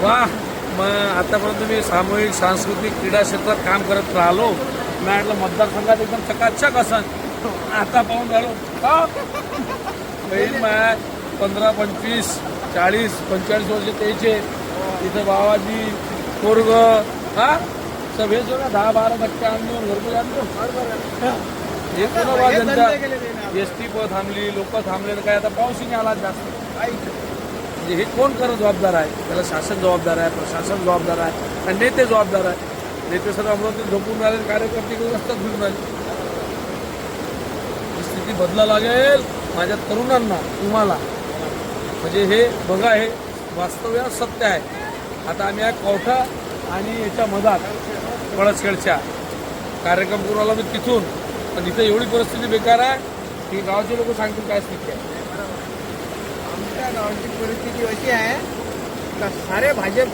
वाह, मग आतापर्यंत मी सामूहिक सांस्कृतिक क्रीडा क्षेत्रात काम करत राहिलो. मी म्हटलं मतदारसंघात एकदम चकाचक असन. आता पाहून राहिलो पहिली मॅच 15, 25, 40, 45 वर्ष त्याचे इथं बाबाजी पोरग हा सब हे जो ना 10-12% आणून घरपोच आणतो. हे कोणा जनता एसटी पण थांबली, लोक थांबले काय आता पाऊसही नाही आला जास्त. म्हणजे हे कोण खरं जबाबदार आहे? त्याला शासन जबाबदार आहे, प्रशासन जबाबदार आहे आणि नेते जबाबदार आहे. नेते सर्व अमरावतीत झोपून राहिले, कार्यकर्ते घेऊन असतात फिरून राहिले. ही स्थिती बदला लागेल माझ्या तरुणांना, तुम्हाला. म्हणजे हे बघा, हे वास्तव्य सत्य आहे. आता आम्ही या कवठा आणि याच्या मधात पळसखेडच्या कार्यक्रम करून आला मी तिथून. पण इथं एवढी परिस्थिती बेकार आहे की गावचे लोक सांगतील काय स्थिती आहे. आमच्या गावाची परिस्थिती अशी आहे का सारे भाजप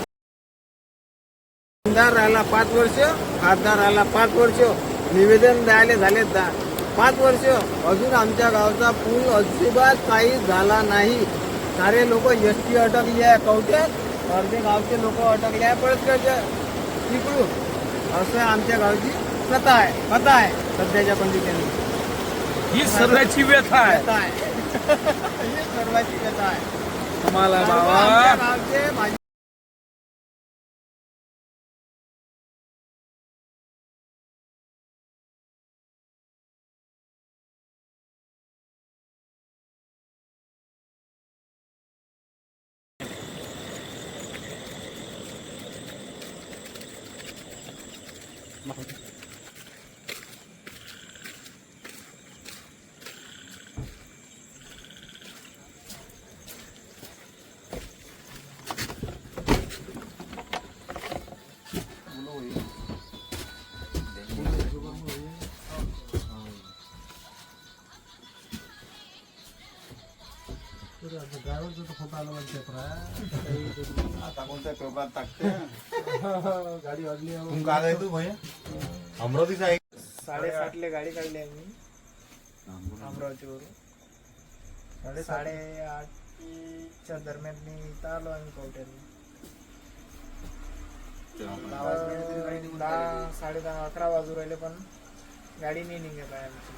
आमदार राहिला 5 वर्ष, खासदार राहिला 5 वर्ष, निवेदन द्यायला झाले 5 वर्ष, अजून आमच्या गावचा पूल अजिबात काही झाला नाही. सारे लोक एसटी अटकली आहे कवठ्यात, अर्धे गावचे लोक अटकले आहे पळसखेडच्या तिकडून. असं आमच्या गावची कथा आहे सध्याच्या कंडिशनमध्ये. ही सर्वांची व्यथा आहे. ही सर्वांची व्यथा आहे. तुम्हाला सर्व बाबा आमच्या गावचे माझे आता कोणत्या पेपरात टाकते गाडी वाजली. काय आहे तू भैया? अमरावतीचा आहे. 7:30 गाडी काढली आम्ही अमरावतीवरून. 8:30च्या दरम्यान मी इथं आलो आम्ही कवठ्याला. 10, 10:30, 11 वाजू राहिले पण गाडी नाही निघत आहे आमची.